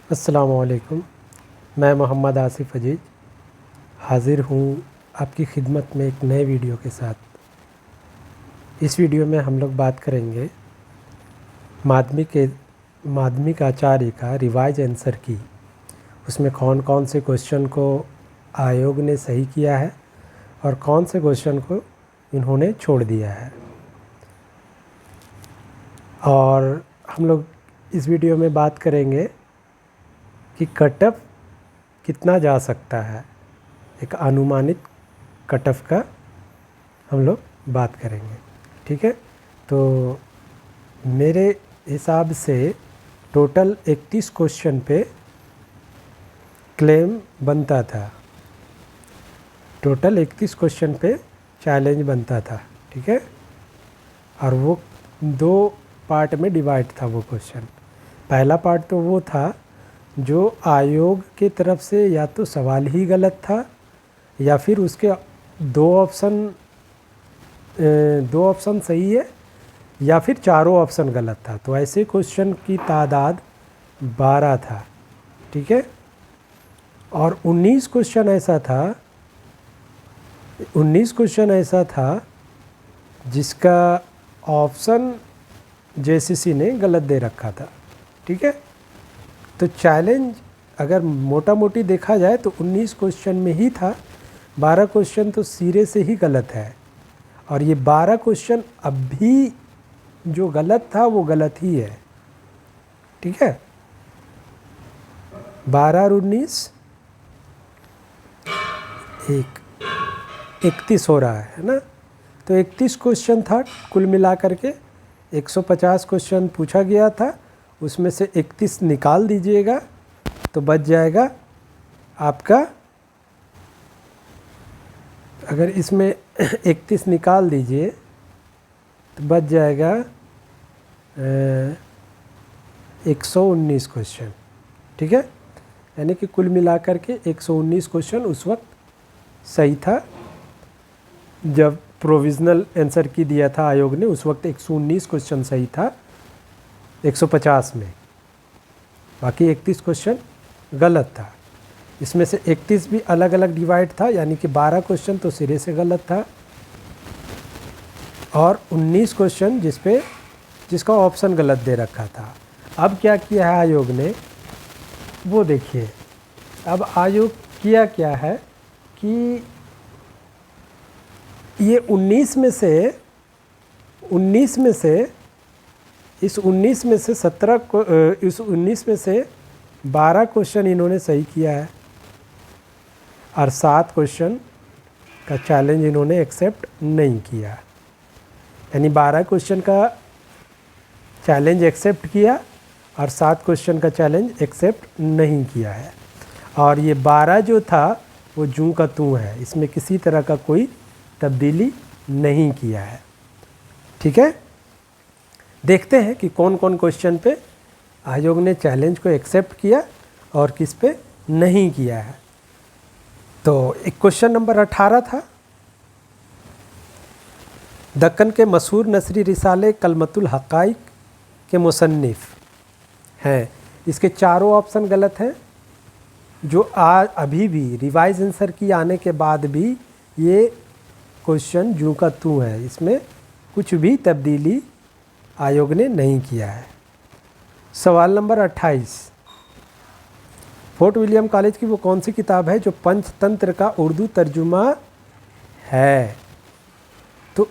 अस्सलामुअलैकुम। मैं मोहम्मद आसिफ़ अजीज़ हाज़िर हूँ आपकी खिदमत में एक नए वीडियो के साथ। इस वीडियो में हम लोग बात करेंगे माध्यमिक आचार्य का रिवाइज आंसर की। उसमें कौन कौन से क्वेश्चन को आयोग ने सही किया है और कौन से क्वेश्चन को इन्होंने छोड़ दिया है। और हम लोग इस वीडियो में बात करेंगे कि कट ऑफ कितना जा सकता है, एक अनुमानित कट ऑफ का हम लोग बात करेंगे। ठीक है, तो मेरे हिसाब से टोटल 31 क्वेश्चन पे क्लेम बनता था। टोटल 31 क्वेश्चन पे चैलेंज बनता था। ठीक है, और वो 2 पार्ट में डिवाइड था वो क्वेश्चन। पहला पार्ट तो वो था जो आयोग की तरफ से या तो सवाल ही गलत था या फिर उसके दो ऑप्शन सही है या फिर चारों ऑप्शन गलत था। तो ऐसे क्वेश्चन की तादाद 12 था। ठीक है, और 19 क्वेश्चन ऐसा था जिसका ऑप्शन जेसीसी ने गलत दे रखा था। ठीक है, तो चैलेंज अगर मोटा मोटी देखा जाए तो 19 क्वेश्चन में ही था। 12 क्वेश्चन तो सिरे से ही गलत है, और ये 12 क्वेश्चन अब भी जो गलत था वो गलत ही है। ठीक है, 12 और 19 31 हो रहा है ना। तो 31 क्वेश्चन था कुल मिला करके। 150 क्वेश्चन पूछा गया था, उसमें से 31 निकाल दीजिएगा तो बच जाएगा आपका, अगर इसमें 31 निकाल दीजिए तो बच जाएगा 119 क्वेश्चन। ठीक है, यानी कि कुल मिलाकर के 119 क्वेश्चन उस वक्त सही था। जब प्रोविज़नल आंसर की दिया था आयोग ने, उस वक्त 119 क्वेश्चन सही था 150 में। बाकी 31 क्वेश्चन गलत था। इसमें से 31 भी अलग अलग डिवाइड था, यानी कि 12 क्वेश्चन तो सिरे से गलत था और 19 क्वेश्चन जिसका ऑप्शन गलत दे रखा था। अब क्या किया है आयोग ने, वो देखिए। अब आयोग किया क्या है कि ये 19 में से इस 19 में से 17 को इस 19 में से 12 क्वेश्चन इन्होंने सही किया है और 7 क्वेश्चन का चैलेंज इन्होंने एक्सेप्ट नहीं किया। यानी 12 क्वेश्चन का चैलेंज एक्सेप्ट किया और 7 क्वेश्चन का चैलेंज एक्सेप्ट नहीं किया है। और ये 12 जो था वो जूं का तूं है, इसमें किसी तरह का कोई तब्दीली नहीं किया है। ठीक है, देखते हैं कि कौन कौन क्वेश्चन पे आयोग ने चैलेंज को एक्सेप्ट किया और किस पे नहीं किया है। तो एक क्वेश्चन नंबर 18 था। दक्कन के मशहूर नसरी रिसाले कलमतुल हक़ाइक़ के मुसन्निफ़ हैं। इसके चारों ऑप्शन गलत हैं। जो अभी भी रिवाइज आंसर की आने के बाद भी ये क्वेश्चन जूं का तूं है, इसमें कुछ भी तब्दीली आयोग ने नहीं किया है। सवाल नंबर 28, फोर्ट विलियम कॉलेज की वो कौन सी किताब है जो पंचतंत्र का उर्दू तर्जुमा है। तो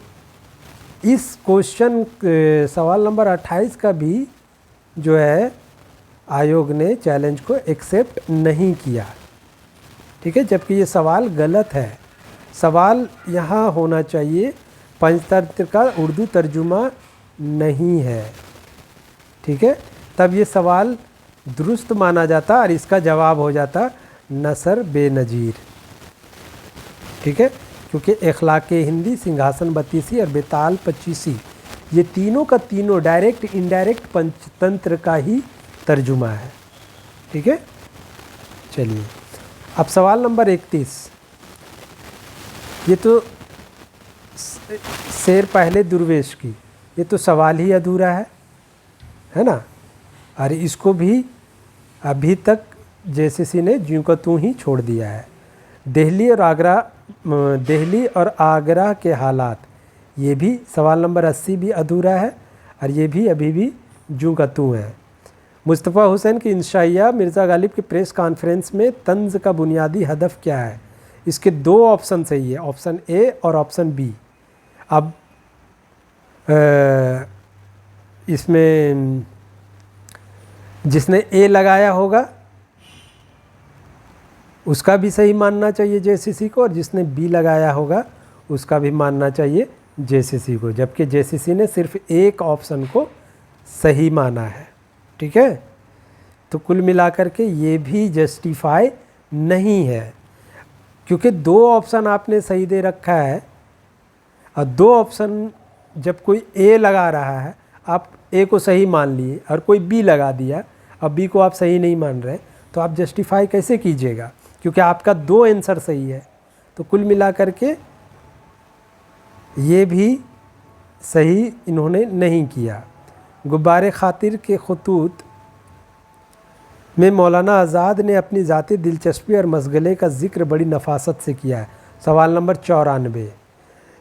इस क्वेश्चन सवाल नंबर 28 का भी जो है आयोग ने चैलेंज को एक्सेप्ट नहीं किया। ठीक है, जबकि ये सवाल गलत है। सवाल यहाँ होना चाहिए पंचतंत्र का उर्दू तर्जुमा नहीं है। ठीक है, तब ये सवाल दुरुस्त माना जाता और इसका जवाब हो जाता नसर बेनज़ीर। ठीक है, क्योंकि इखलाक़े हिंदी, सिंहासन बत्तीसी और बेताल पच्चीसी, ये तीनों का तीनों डायरेक्ट इनडायरेक्ट पंचतंत्र का ही तर्जुमा है। ठीक है, चलिए अब सवाल नंबर 31। ये तो शेर पहले दुर्वेश की, ये तो सवाल ही अधूरा है ना। और इसको भी अभी तक जेसीसी ने ज्यों का त्यों ही छोड़ दिया है। दिल्ली और आगरा के हालात, ये भी सवाल नंबर 80 भी अधूरा है और ये भी अभी भी ज्यों का त्यों है। मुस्तफ़ा हुसैन की इंशाइया मिर्ज़ा गालिब के प्रेस कॉन्फ्रेंस में तंज का बुनियादी हदफ क्या है? इसके दो ऑप्शन सही है, ऑप्शन ए और ऑप्शन बी। अब इसमें जिसने ए लगाया होगा उसका भी सही मानना चाहिए जेसीसी को, और जिसने बी लगाया होगा उसका भी मानना चाहिए जेसीसी को, जबकि जेसीसी ने सिर्फ एक ऑप्शन को सही माना है। ठीक है, तो कुल मिलाकर के ये भी जस्टिफाई नहीं है, क्योंकि दो ऑप्शन आपने सही दे रखा है और दो ऑप्शन जब कोई ए लगा रहा है, आप ए को सही मान लिए और कोई बी लगा दिया, अब बी को आप सही नहीं मान रहे, तो आप जस्टिफाई कैसे कीजिएगा? क्योंकि आपका दो आंसर सही है। तो कुल मिलाकर के ये भी सही इन्होंने नहीं किया। गुब्बारे खातिर के खतूत में मौलाना आज़ाद ने अपनी ज़ाती दिलचस्पी और मशगले का जिक्र बड़ी नफासत से किया है। सवाल नंबर 94।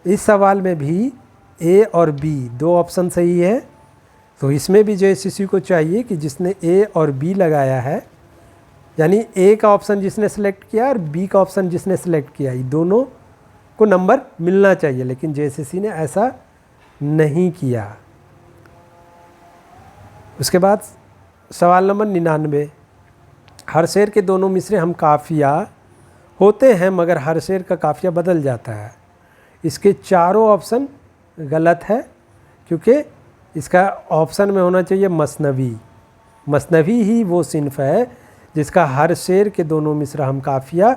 इस सवाल में भी ए और बी दो ऑप्शन सही है, तो इसमें भी जेसीसी को चाहिए कि जिसने ए और बी लगाया है, यानी ए का ऑप्शन जिसने सेलेक्ट किया और बी का ऑप्शन जिसने सेलेक्ट किया, ये दोनों को नंबर मिलना चाहिए, लेकिन जेसीसी ने ऐसा नहीं किया। उसके बाद सवाल नंबर 99। हर शेर के दोनों मिसरे हम काफिया होते हैं, मगर हर शेर का काफिया बदल जाता है। इसके चारों ऑप्शन गलत है, क्योंकि इसका ऑप्शन में होना चाहिए मसनवी। मसनवी ही वो सिन्फ है जिसका हर शेर के दोनों मिसरा हम काफिया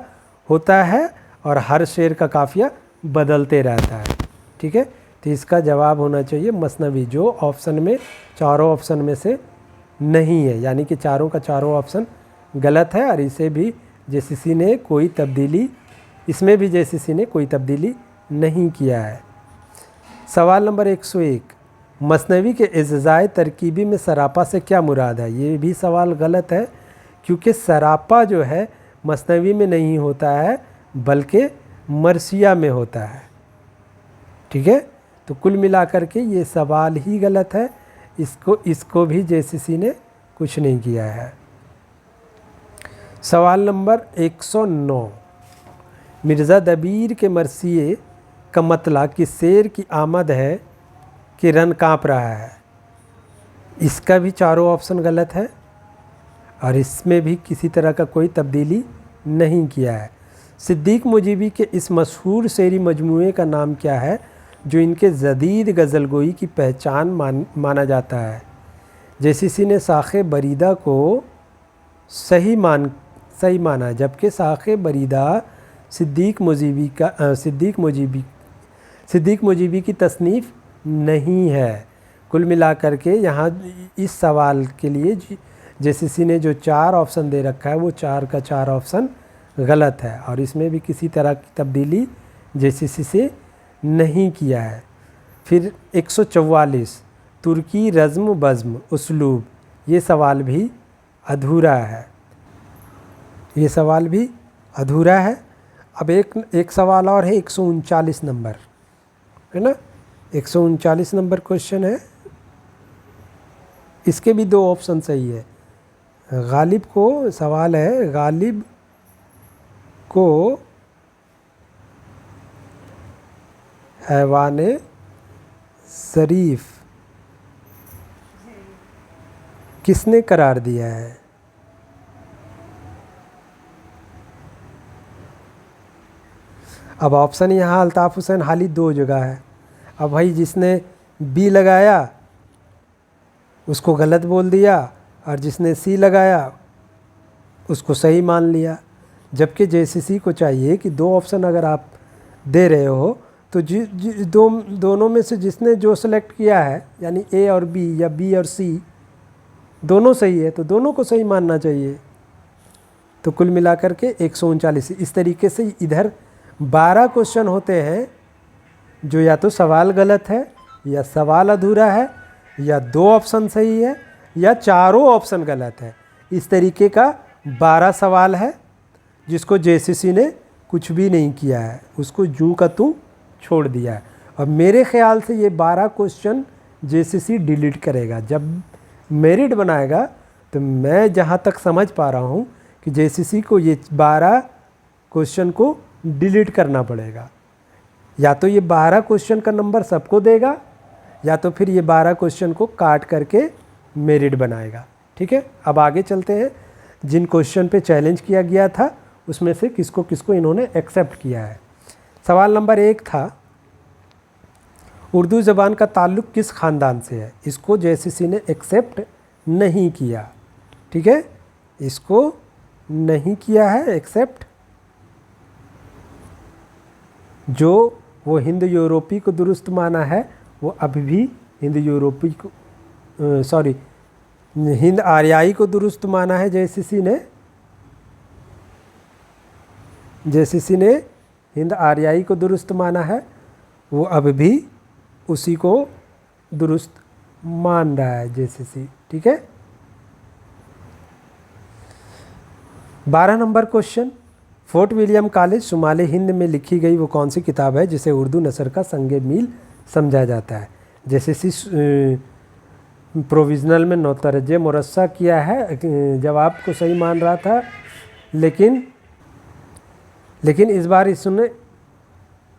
होता है और हर शेर का काफिया बदलते रहता है। ठीक है, तो इसका जवाब होना चाहिए मसनवी, जो ऑप्शन में चारों ऑप्शन में से नहीं है, यानी कि चारों का चारों ऑप्शन गलत है और इसे भी जेसीसी ने कोई तब्दीली, इसमें भी जेसीसी ने कोई तब्दीली नहीं किया है। सवाल नंबर 101। मसनवी के इज़्ज़ाए तरकीबी में सरापा से क्या मुराद है? ये भी सवाल गलत है, क्योंकि सरापा जो है मसनवी में नहीं होता है बल्कि मरसिया में होता है। ठीक है, तो कुल मिलाकर के ये सवाल ही गलत है, इसको भी जेसीसी ने कुछ नहीं किया है। सवाल नंबर 109। मिर्ज़ा दबीर के मरसिए का मतलब कि शेर की आमद है कि रन काँप रहा है, इसका भी चारों ऑप्शन गलत है और इसमें भी किसी तरह का कोई तब्दीली नहीं किया है। सिद्दीक मुजीबी के इस मशहूर शेरी मजमूए का नाम क्या है जो इनके जदीद गज़लगोई की पहचान माना जाता है? जेसीसी ने साखे बरीदा को सही माना, जबकि साखे बरीदा सिद्दीक मुजीबी की तसनीफ़ नहीं है। कुल मिलाकर के यहाँ इस सवाल के लिए जेसीसी ने जो चार ऑप्शन दे रखा है वो चार का चार ऑप्शन गलत है और इसमें भी किसी तरह की तब्दीली जेसीसी से नहीं किया है। फिर 144। तुर्की रज़्म बज़्म उसलूब, ये सवाल भी अधूरा है, ये सवाल भी अधूरा है। अब एक सवाल और है 139 नंबर, है ना, 139 नंबर क्वेश्चन है, इसके भी दो ऑप्शन सही है। गालिब को सवाल है, गालिब को हैवाने शरीफ किसने करार दिया है? अब ऑप्शन यहाँ अल्ताफ़ हुसैन हाली दो जगह है। अब भाई जिसने बी लगाया उसको गलत बोल दिया और जिसने सी लगाया उसको सही मान लिया, जबकि जेसीसी को चाहिए कि दो ऑप्शन अगर आप दे रहे हो तो दोनों में से जिसने जो सेलेक्ट किया है, यानी ए और बी या बी और सी दोनों सही है, तो दोनों को सही मानना चाहिए। तो कुल मिलाकर के 139। इस तरीके से इधर 12 क्वेश्चन होते हैं जो या तो सवाल गलत है या सवाल अधूरा है या दो ऑप्शन सही है या चारों ऑप्शन गलत है। इस तरीके का 12 सवाल है जिसको जेसीसी ने कुछ भी नहीं किया है, उसको जू का तू छोड़ दिया है। और मेरे ख्याल से ये 12 क्वेश्चन जेसीसी डिलीट करेगा जब मेरिट बनाएगा। तो मैं जहाँ तक समझ पा रहा हूँ कि जेसीसी को ये 12 क्वेश्चन को डिलीट करना पड़ेगा। या तो ये 12 क्वेश्चन का नंबर सबको देगा या तो फिर ये 12 क्वेश्चन को काट करके मेरिट बनाएगा। ठीक है, अब आगे चलते हैं। जिन क्वेश्चन पे चैलेंज किया गया था उसमें से किसको किसको इन्होंने एक्सेप्ट किया है। सवाल नंबर 1 था, उर्दू ज़बान का ताल्लुक़ किस ख़ानदान से है। इसको जेसीसी ने एक्सेप्ट नहीं किया। ठीक है, इसको नहीं किया है एक्सेप्ट। जो वो हिंद यूरोपी को दुरुस्त माना है वो अभी भी हिंद यूरोपी को हिंद आर्याई को दुरुस्त माना है जेसीसी ने। जेसीसी ने हिंद आर्याई को दुरुस्त माना है, वो अब भी उसी को दुरुस्त मान रहा है जेसीसी। ठीक है, 12 number question, Fort William College शुमाली हिंद में लिखी गई वो कौन सी किताब है जिसे उर्दू नसर का संगे मील समझा जाता है। जेसीसी प्रोविज़नल में नौतरजे मुरस्सा किया है, जवाब को सही मान रहा था, लेकिन इस बार इसने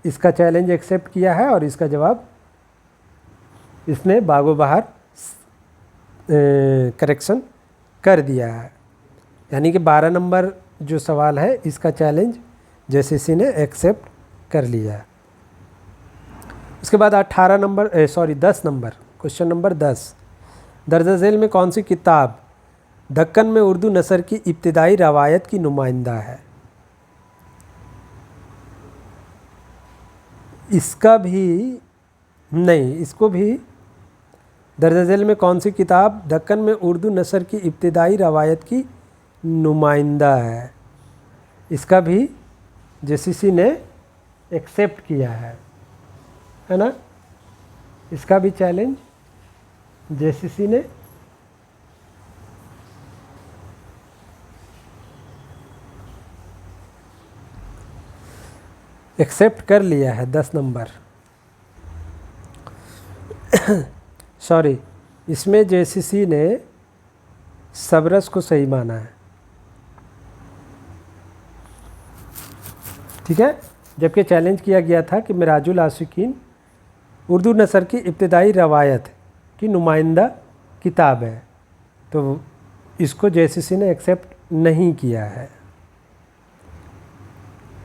इसका चैलेंज एक्सेप्ट किया है और इसका जवाब इसने बागो बहार करेक्शन कर दिया है। यानी कि 12 नंबर जो सवाल है इसका चैलेंज जेसीसी ने एक्सेप्ट कर लिया है। उसके बाद 10 नंबर क्वेश्चन नंबर 10, दर्ज झेल में कौन सी किताब दक्कन में उर्दू नसर की इब्तिदाई रवायत की नुमाइंदा है। इसका भी नहीं, इसको भी दर्ज झेल में कौन सी किताब दक्कन में उर्दू नसर की इब्तिदाई रवायत की नुमाइंदा है, इसका भी जेसीसी ने एक्सेप्ट किया है ना। इसका भी चैलेंज जेसीसी ने एक्सेप्ट कर लिया है। 10 नंबर सॉरी, इसमें जेसीसी ने सबरस को सही माना है। ठीक है, जबकि चैलेंज किया गया था कि मिराजुल आशिकीन उर्दू नसर की इब्तिदाई रवायत की नुमाइंदा किताब है, तो इसको जेसीसी ने एक्सेप्ट नहीं किया है।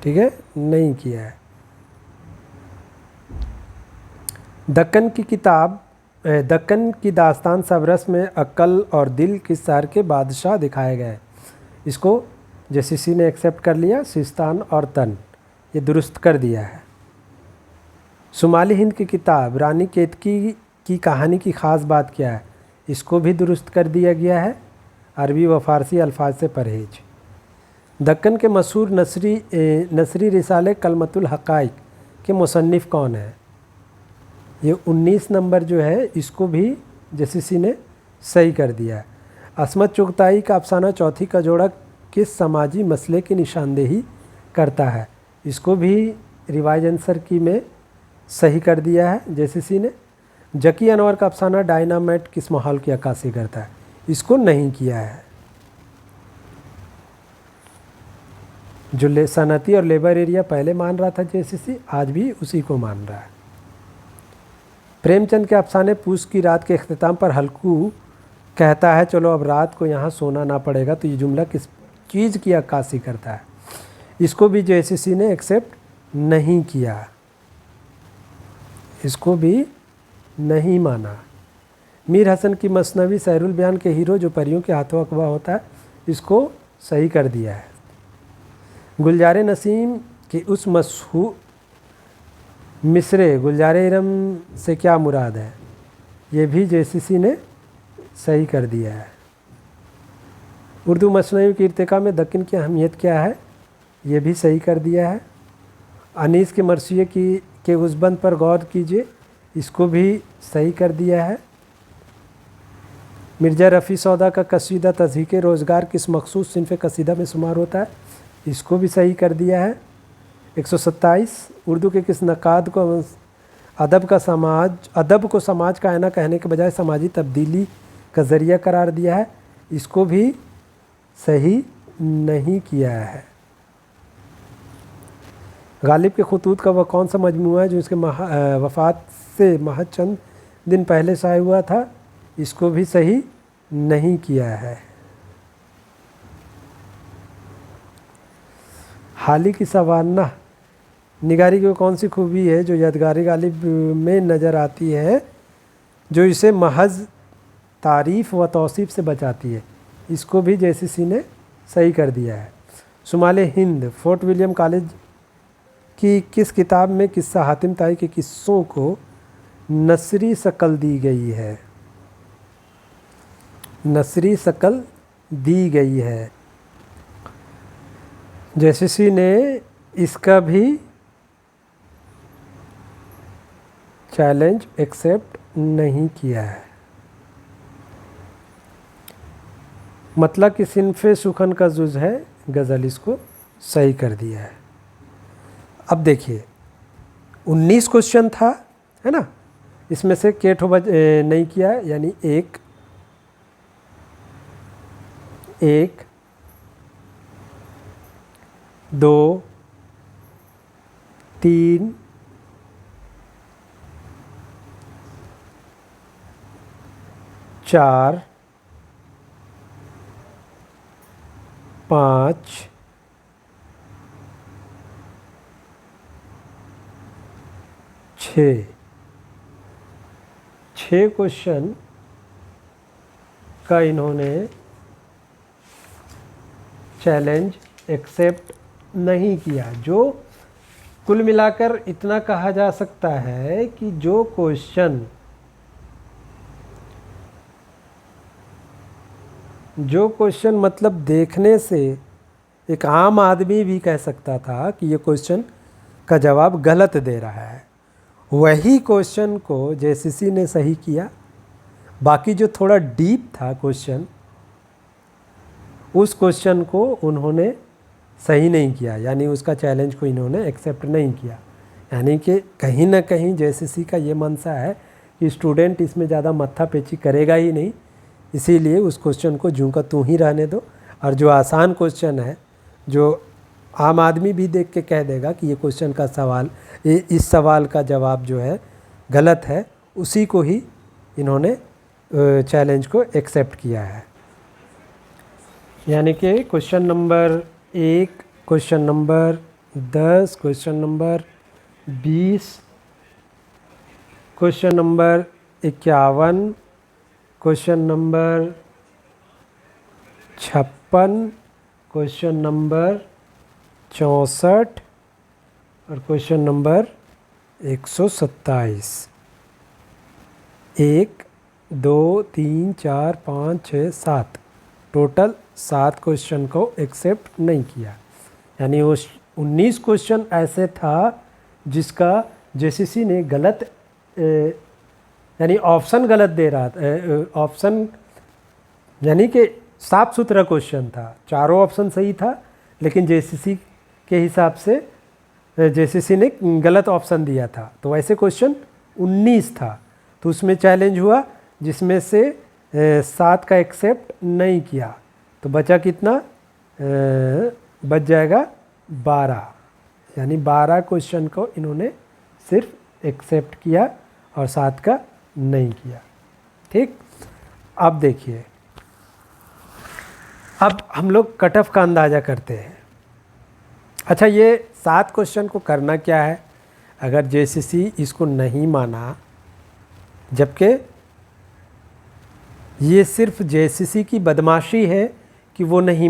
ठीक है, नहीं किया है। दक्कन की किताब दक्कन की दास्तान सबरस में अक्ल और दिल किस शहर के बादशाह दिखाए गए, इसको जेसीसी ने एक्सेप्ट कर लिया। सिस्तान और तन ये दुरुस्त कर दिया है। शुमाली हिंद की किताब रानी केतकी की कहानी की ख़ास बात क्या है, इसको भी दुरुस्त कर दिया गया है। अरबी व फ़ारसी अल्फाज से परहेज। दक्कन के मशहूर नसरी रिसाले कलमतुल हक़ाइक़ के मुसन्निफ़ कौन है, ये 19 नंबर जो है इसको भी जेसीसी ने सही कर दिया है। असमत चुगताई का अफसाना चौथी का जोड़ा किस समाजी मसले की निशानदेही करता है, इसको भी रिवाइज आंसर की में सही कर दिया है जेसीसी ने। जकी अनवर का अफसाना डायनामाइट किस माहौल की अक्कासी करता है, इसको नहीं किया है। जो सनती और लेबर एरिया पहले मान रहा था जेसीसी, आज भी उसी को मान रहा है। प्रेमचंद के अफसाने पूस की रात के अख्तिताम पर हल्कू कहता है चलो अब रात को यहाँ सोना ना पड़ेगा, तो ये जुमला किस चीज़ की अक्कासी करता है, इसको भी जेसीसी ने एक्सेप्ट नहीं किया, इसको भी नहीं माना। मीर हसन की मसनवी सहरुल बयान के हीरो जो परियों के हाथों अगवा होता है, इसको सही कर दिया है। गुलजार नसीम की उस मशहूर मिसरे गुलजार इरम से क्या मुराद है, ये भी जेसीसी ने सही कर दिया है। उर्दू मसनवी की इर्तिका में दक्कन की अहमियत क्या है, ये भी सही कर दिया है। अनीस के मरसिए के उस बंद पर गौर कीजिए, इसको भी सही कर दिया है। मिर्ज़ा रफ़ी सौदा का कसीदा तज़हीक़े रोज़गार किस मखसूस सिन्फ़ कसीदा में शुमार होता है? इसको भी सही कर दिया है। 127 उर्दू के किस नक़ाद को अदब को समाज का आईना कहने के बजाय समाजी तब्दीली का ज़रिया करार दिया है? इसको भी सही नहीं किया है। गालिब के खतूत का वह कौन सा मजमूआ है जो इसके वफ़ात से महज चंद दिन पहले शाये हुआ था? इसको भी सही नहीं किया है। हाली की सवाना निगारी की कौन सी खूबी है जो यादगारी गालिब में नज़र आती है जो इसे महज तारीफ़ व तौसीफ़ से बचाती है? इसको भी जेसीसी ने सही कर दिया है। शुमाले हिंद फोर्ट विलियम कॉलेज की किस किताब में किस्सा हातिम ताई के किस्सों को नसरी शक्ल दी गई है? नसरी शक्ल दी गई है। जेसीसी ने इसका भी चैलेंज एक्सेप्ट नहीं किया है। मतलब कि सिन्फ़े सुखन का जुज़ है गज़ल, इसको सही कर दिया है। अब देखिए 19 क्वेश्चन था, है ना, इसमें से केठो नहीं किया है, यानी एक 2 3 4 5 6 क्वेश्चन का इन्होंने चैलेंज एक्सेप्ट नहीं किया। जो कुल मिलाकर इतना कहा जा सकता है कि जो क्वेश्चन मतलब देखने से एक आम आदमी भी कह सकता था कि ये क्वेश्चन का जवाब गलत दे रहा है, वही क्वेश्चन को जेसीसी ने सही किया। बाकी जो थोड़ा डीप था क्वेश्चन, उस क्वेश्चन को उन्होंने सही नहीं किया, यानी उसका चैलेंज को इन्होंने एक्सेप्ट नहीं किया। यानी कि कहीं ना कहीं जेसीसी का ये मनसा है कि स्टूडेंट इसमें ज़्यादा मत्था पेची करेगा ही नहीं, इसीलिए उस क्वेश्चन को जूं का तूं ही रहने दो। और जो आसान क्वेश्चन है, जो आम आदमी भी देख के कह देगा कि ये क्वेश्चन का सवाल, इस सवाल का जवाब जो है गलत है, उसी को ही इन्होंने चैलेंज को एक्सेप्ट किया है। यानी कि question number 1, question number 10, question number 20, question number 51, question number 56, question number 64 और क्वेश्चन नंबर 127। 1 2 3 4 5 6 7 टोटल 7 क्वेश्चन को एक्सेप्ट नहीं किया। यानी वो 19 क्वेश्चन ऐसे था जिसका जेसीसी ने गलत, यानी ऑप्शन गलत दे रहा था। ऑप्शन यानी कि साफ सुथरा क्वेश्चन था, चारों ऑप्शन सही था, लेकिन जेसीसी के हिसाब से जेसीसी ने गलत ऑप्शन दिया था। तो वैसे क्वेश्चन 19 था, तो उसमें चैलेंज हुआ, जिसमें से 7 का एक्सेप्ट नहीं किया। तो बचा कितना? बच जाएगा 12। यानी 12 क्वेश्चन को इन्होंने सिर्फ एक्सेप्ट किया और 7 का नहीं किया। ठीक, अब देखिए, अब हम लोग कट ऑफ का अंदाज़ा करते हैं। अच्छा, ये 7 क्वेश्चन को करना क्या है? अगर जेसीसी इसको नहीं माना, जबकि ये सिर्फ जेसीसी की बदमाशी है कि वो नहीं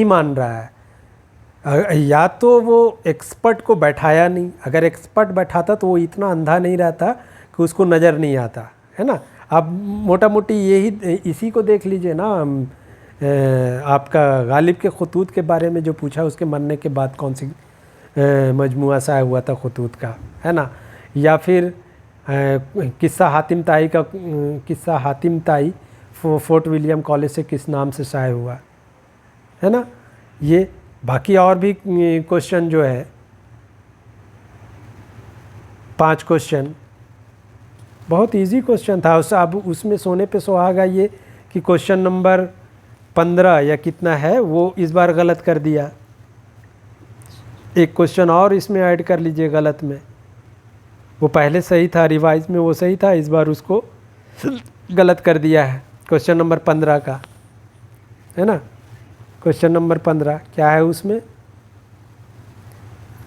मान रहा है। या तो वो एक्सपर्ट को बैठाया नहीं, अगर एक्सपर्ट बैठाता तो वो इतना अंधा नहीं रहता कि उसको नज़र नहीं आता, है ना। अब मोटा मोटी यही, इसी को देख लीजिए ना, आपका गालिब के खतूत के बारे में जो पूछा, उसके मरने के बाद कौन सी मजमुआ शाया हुआ था खतूत का, है ना। या फिर किस्सा हातिम ताई का किस्सा हातिम ताई फोर्ट विलियम कॉलेज से किस नाम से शाये हुआ, है ना। ये बाकी और भी क्वेश्चन जो है 5 क्वेश्चन बहुत इजी क्वेश्चन था। अब उसमें सोने पे सुहागा ये कि क्वेश्चन नंबर 15 या कितना है वो इस बार गलत कर दिया। एक क्वेश्चन और इसमें ऐड कर लीजिए गलत में, वो पहले सही था, रिवाइज में वो सही था, इस बार उसको गलत कर दिया है क्वेश्चन नंबर 15 का, है ना। क्वेश्चन नंबर 15 क्या है उसमें,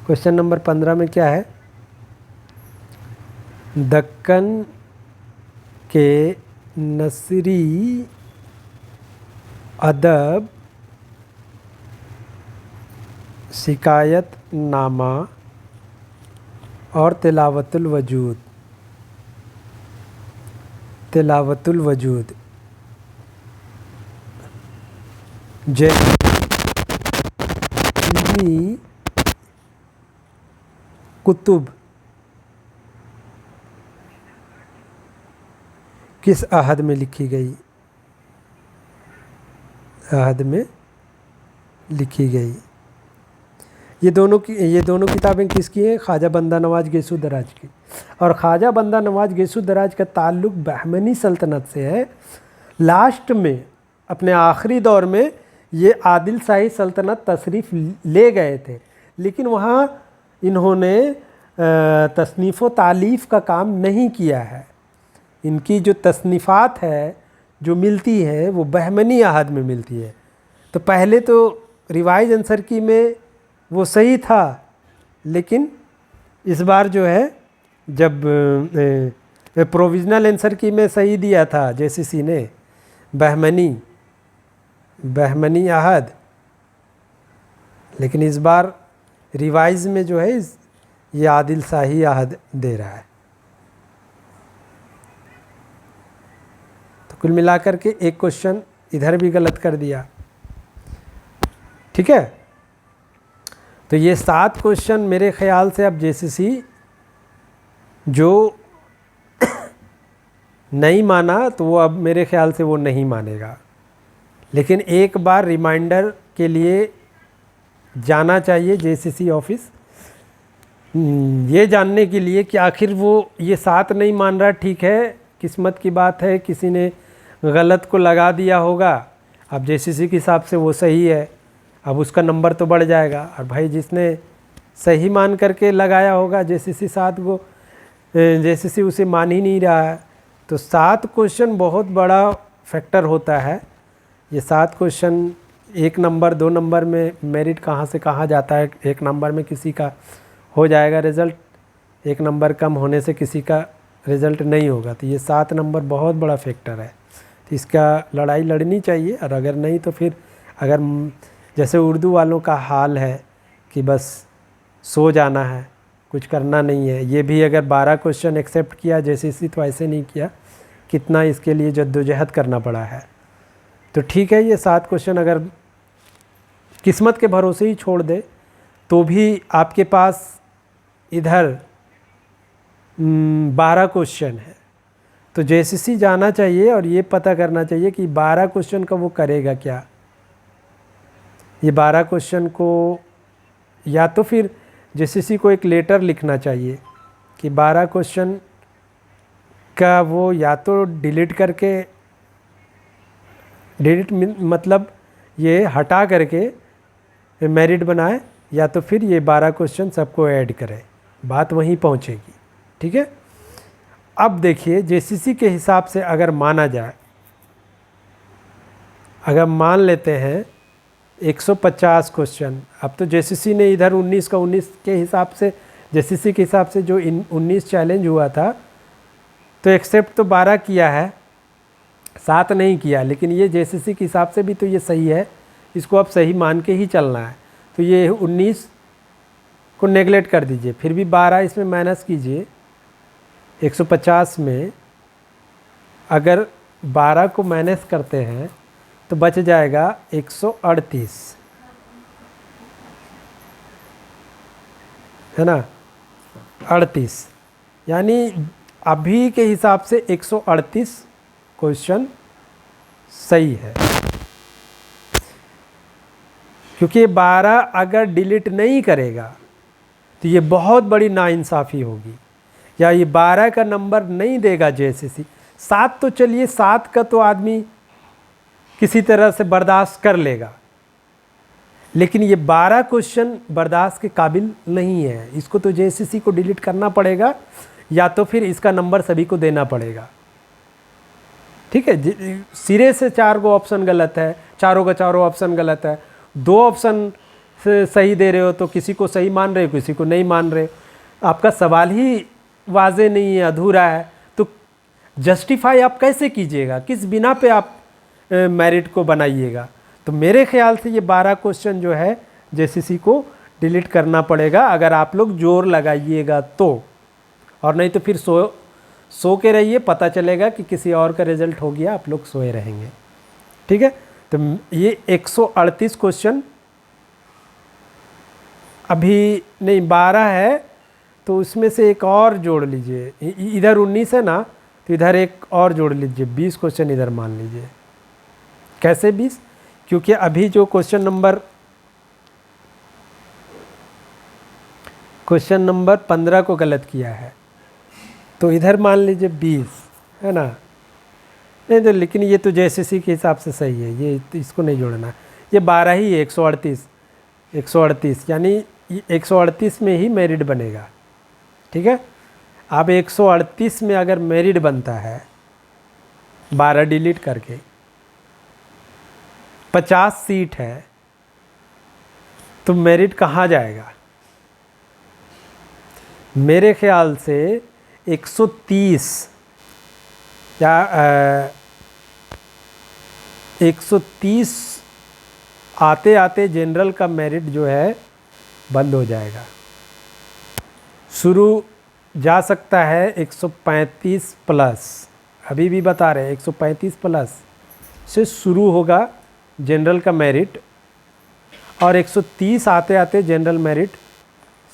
क्वेश्चन नंबर 15 में क्या है, दक्कन के नसरी अदब शिकायत नामा और तिलावतुल वजूद जैसी कुतुब किस अहद में लिखी गई, अहद में लिखी गई। ये दोनों किताबें किसकी हैं, ख्वाजा बंदा नवाज गेसु दराज की। और ख्वाजा बंदा नवाज गेसु दराज का ताल्लुक़ बहमनी सल्तनत से है। लास्ट में अपने आखिरी दौर में ये आदिल शाही सल्तनत तशरीफ़ ले गए थे, लेकिन वहाँ इन्होंने तसनीफ़ व तालीफ़ का काम नहीं किया है। इनकी जो तसनीफ़ात है जो मिलती है वो बहमनी अहद में मिलती है। तो पहले तो रिवाइज आंसर की में वो सही था, लेकिन इस बार जो है जब प्रोविज़नल आंसर की में सही दिया था जेसीसी ने बहमनी अहद, लेकिन इस बार रिवाइज में जो है ये आदिल शाही अहद दे रहा है। तो कुल मिलाकर के एक क्वेश्चन इधर भी गलत कर दिया, ठीक है। तो ये 7 क्वेश्चन मेरे ख्याल से अब जेसीसी जो नहीं माना तो वो अब मेरे ख्याल से वो नहीं मानेगा, लेकिन एक बार रिमाइंडर के लिए जाना चाहिए जेसीसी ऑफिस, ये जानने के लिए कि आखिर वो ये 7 नहीं मान रहा। ठीक है, किस्मत की बात है, किसी ने गलत को लगा दिया होगा, अब जेसीसी के हिसाब से वो सही है, अब उसका नंबर तो बढ़ जाएगा। और भाई जिसने सही मान करके लगाया होगा जेसीसी 7 को, जेसीसी उसे मान ही नहीं रहा है। तो 7 क्वेश्चन बहुत बड़ा फैक्टर होता है। ये 7 क्वेश्चन 1 नंबर 2 नंबर में मेरिट कहाँ से कहाँ जाता है, 1 नंबर में किसी का हो जाएगा रिज़ल्ट, 1 नंबर कम होने से किसी का रिज़ल्ट नहीं होगा। तो ये 7 नंबर बहुत बड़ा फैक्टर है, तो इसका लड़ाई लड़नी चाहिए। और अगर नहीं तो फिर अगर जैसे उर्दू वालों का हाल है कि बस सो जाना है, कुछ करना नहीं है, ये भी अगर 12 क्वेश्चन एक्सेप्ट किया जेसीसी तो ऐसे नहीं किया, कितना इसके लिए जद्दोजहद करना पड़ा है। तो ठीक है, ये 7 क्वेश्चन अगर किस्मत के भरोसे ही छोड़ दे तो भी आपके पास इधर 12 क्वेश्चन है। तो जेसीसी जाना चाहिए और ये पता करना चाहिए कि 12 क्वेश्चन का वो करेगा क्या। ये 12 क्वेश्चन को या तो फिर जेसीसी को एक लेटर लिखना चाहिए कि 12 क्वेश्चन का वो या तो डिलीट करके, डिलीट मतलब ये हटा करके मेरिट बनाए, या तो फिर ये 12 क्वेश्चन सबको ऐड करे, बात वहीं पहुंचेगी। ठीक है, अब देखिए जेसीसी के हिसाब से अगर माना जाए, अगर मान लेते हैं 150 क्वेश्चन, अब तो जेसीसी ने इधर 19 का 19 के हिसाब से, जेसीसी के हिसाब से जो 19 चैलेंज हुआ था तो एक्सेप्ट तो 12 किया है, 7 नहीं किया, लेकिन ये जेसीसी के हिसाब से भी तो ये सही है, इसको अब सही मान के ही चलना है। तो ये 19 को नेगलेक्ट कर दीजिए, फिर भी 12 इसमें माइनस कीजिए। 150 में अगर 12 को माइनस करते हैं तो बच जाएगा 138, है ना, 38। यानी अभी के हिसाब से 138 क्वेश्चन सही है, क्योंकि 12 अगर डिलीट नहीं करेगा तो ये बहुत बड़ी नाइंसाफ़ी होगी, या ये 12 का नंबर नहीं देगा जेएसएससी। 7 तो चलिए 7 का तो आदमी किसी तरह से बर्दाश्त कर लेगा, लेकिन ये 12 क्वेश्चन बर्दाश्त के काबिल नहीं है। इसको तो जेएसएससी को डिलीट करना पड़ेगा, या तो फिर इसका नंबर सभी को देना पड़ेगा। ठीक है, सिरे से 4 गो ऑप्शन गलत है, चारों का चारों ऑप्शन गलत है, 2 ऑप्शन से सही दे रहे हो तो किसी को सही मान रहे हो, किसी को नहीं मान रहे हो। आपका सवाल ही वाजे नहीं है, अधूरा है, तो जस्टिफाई आप कैसे कीजिएगा, किस बिना पे आप मेरिट को बनाइएगा। तो मेरे ख्याल से ये 12 क्वेश्चन जो है जेएसएससी को डिलीट करना पड़ेगा, अगर आप लोग जोर लगाइएगा तो, और नहीं तो फिर सो के रहिए, पता चलेगा कि किसी और का रिजल्ट हो गया, आप लोग सोए रहेंगे। ठीक है, तो ये 138 क्वेश्चन अभी नहीं 12 है, तो उसमें से एक और जोड़ लीजिए। इधर 19 है ना, तो इधर एक और जोड़ लीजिए, 20 क्वेश्चन इधर मान लीजिए। कैसे 20? क्योंकि अभी जो क्वेश्चन नंबर 15 को गलत किया है, तो इधर मान लीजिए 20 है ना। नहीं तो लेकिन ये तो जेएसएससी के हिसाब से सही है, ये तो इसको नहीं जोड़ना। ये 12 ही है, 138 यानी 138 में ही मेरिट बनेगा। ठीक है, अब 138 में अगर मेरिट बनता है 12 डिलीट करके, 50 सीट है, तो मेरिट कहाँ जाएगा? मेरे ख्याल से 130 या 130 आते आते जनरल का मेरिट जो है बंद हो जाएगा। शुरू जा सकता है 135 प्लस, अभी भी बता रहे हैं 135 प्लस से शुरू होगा जनरल का मेरिट, और 130 आते आते जनरल मेरिट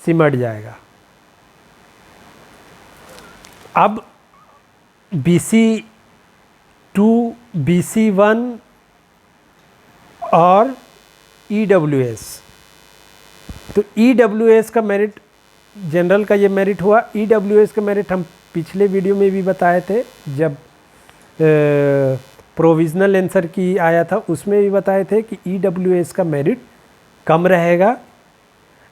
सिमट जाएगा। अब BC2, BC1 और EWS, तो EWS का मेरिट, जनरल का ये मेरिट हुआ। EWS का मेरिट हम पिछले वीडियो में भी बताए थे, जब प्रोविज़नल आंसर की आया था उसमें भी बताए थे कि EWS का मेरिट कम रहेगा।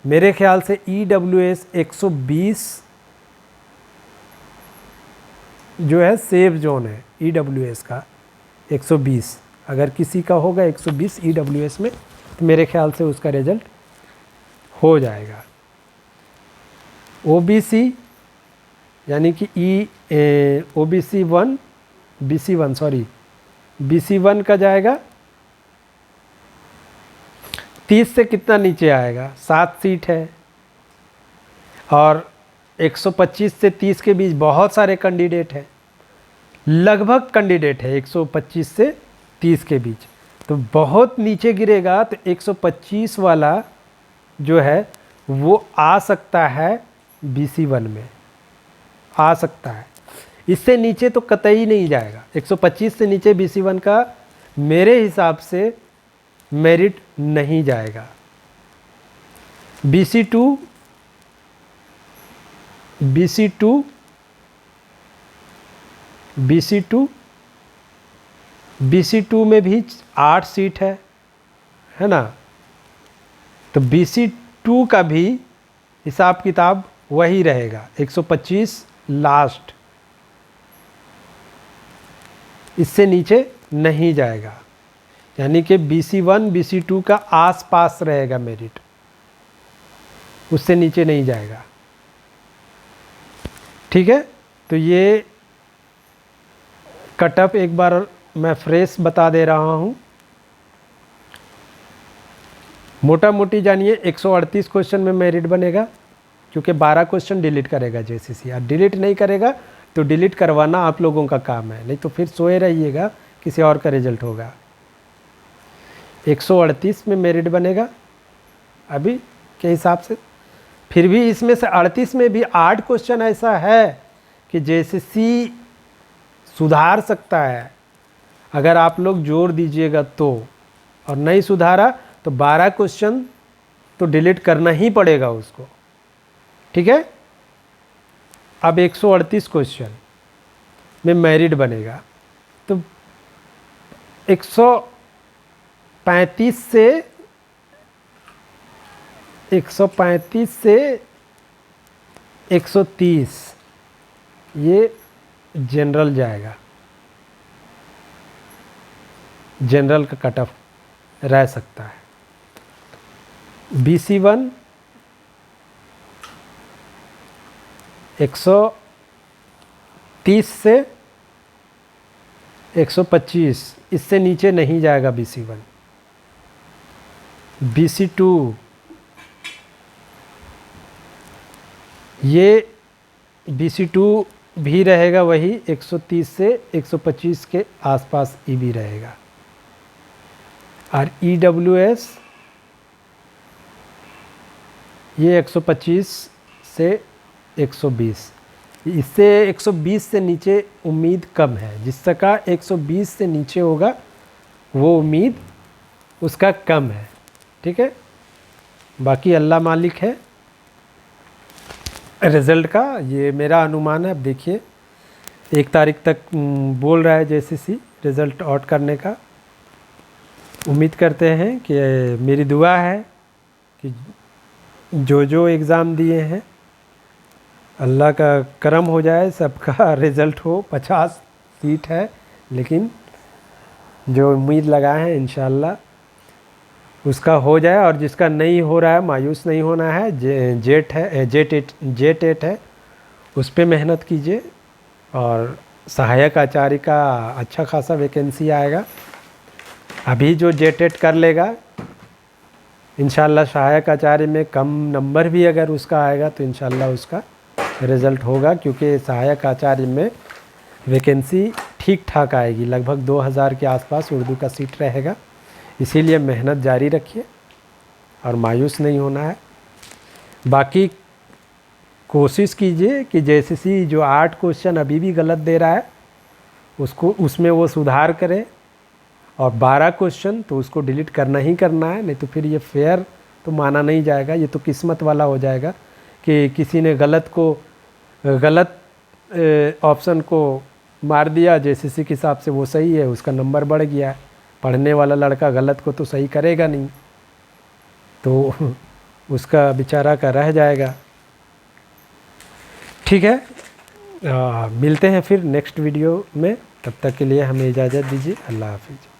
मेरे ख्याल से EWS 120 जो है सेफ जोन है, EWS का 120, अगर किसी का होगा 120 EWS में, तो मेरे ख्याल से उसका रिजल्ट हो जाएगा। OBC यानी कि BC1 का जाएगा 30 से कितना नीचे आएगा, 7 सीट है, और 125 से 30 के बीच बहुत सारे कैंडिडेट हैं, लगभग कैंडिडेट है 125 से 30 के बीच, तो बहुत नीचे गिरेगा। तो 125 वाला जो है वो आ सकता है BC1 में, आ सकता है। इससे नीचे तो कतई नहीं जाएगा। 125 से नीचे BC1 का मेरे हिसाब से मेरिट नहीं जाएगा। BC2 में भी 8 सीट है ना, तो BC2 का भी हिसाब किताब वही रहेगा, 125 लास्ट, इससे नीचे नहीं जाएगा। यानी कि BC1 BC2 का आसपास रहेगा मेरिट, उससे नीचे नहीं जाएगा। ठीक है, तो ये कटअप एक बार मैं फ्रेश बता दे रहा हूँ। मोटा मोटी जानिए 138 क्वेश्चन में मेरिट बनेगा, क्योंकि 12 क्वेश्चन डिलीट करेगा जेएसएससी। और डिलीट नहीं करेगा तो डिलीट करवाना आप लोगों का काम है, नहीं तो फिर सोए रहिएगा, किसी और का रिजल्ट होगा। 138 में मेरिट बनेगा अभी के हिसाब से। फिर भी इसमें से 38 में भी 8 क्वेश्चन ऐसा है कि जेएसएससी सुधार सकता है अगर आप लोग जोर दीजिएगा तो, और नहीं सुधारा तो 12 क्वेश्चन तो डिलीट करना ही पड़ेगा उसको, ठीक है। अब 138 क्वेश्चन में मेरिट बनेगा, तो 135 से 130 ये जनरल जाएगा, जनरल का कट ऑफ रह सकता है। BC1 130 से 125, इससे नीचे नहीं जाएगा BC1। BC2 ये BC2 भी रहेगा वही 130 से 125 के आसपास ही भी रहेगा। और EWS ये 125 से 120, इससे 120 से नीचे उम्मीद कम है। जिसका 120 से नीचे होगा वो उम्मीद उसका कम है, ठीक है। बाकी अल्लाह मालिक है रिज़ल्ट का, ये मेरा अनुमान है। अब देखिए 1 तारीख तक बोल रहा है जेएसएससी रिज़ल्ट आउट करने का। उम्मीद करते हैं कि मेरी दुआ है कि जो एग्ज़ाम दिए हैं अल्लाह का करम हो जाए, सबका रिज़ल्ट हो। 50 सीट है, लेकिन जो उम्मीद लगाए हैं इंशाल्लाह उसका हो जाए। और जिसका नहीं हो रहा है मायूस नहीं होना है। जेट है उस पर मेहनत कीजिए। और सहायक आचार्य का अच्छा खासा वैकेंसी आएगा। अभी जो जेटेट कर लेगा इंशाल्लाह सहायक आचार्य में कम नंबर भी अगर उसका आएगा तो इंशाल्लाह उसका रिज़ल्ट होगा, क्योंकि सहायक आचार्य में वैकेंसी ठीक ठाक आएगी, लगभग 2000 के आसपास उर्दू का सीट रहेगा। इसीलिए मेहनत जारी रखिए और मायूस नहीं होना है। बाकी कोशिश कीजिए कि जेएसएससी जो 8 क्वेश्चन अभी भी गलत दे रहा है उसमें वो सुधार करे, और 12 क्वेश्चन तो उसको डिलीट करना ही करना है, नहीं तो फिर ये फेयर तो माना नहीं जाएगा। ये तो किस्मत वाला हो जाएगा कि किसी ने गलत ऑप्शन को मार दिया, जेएसएससी के हिसाब से वो सही है, उसका नंबर बढ़ गया है। पढ़ने वाला लड़का गलत को तो सही करेगा नहीं, तो उसका बेचारा का रह जाएगा। ठीक है, मिलते हैं फिर नेक्स्ट वीडियो में। तब तक के लिए हमें इजाज़त दीजिए। अल्लाह हाफिज़।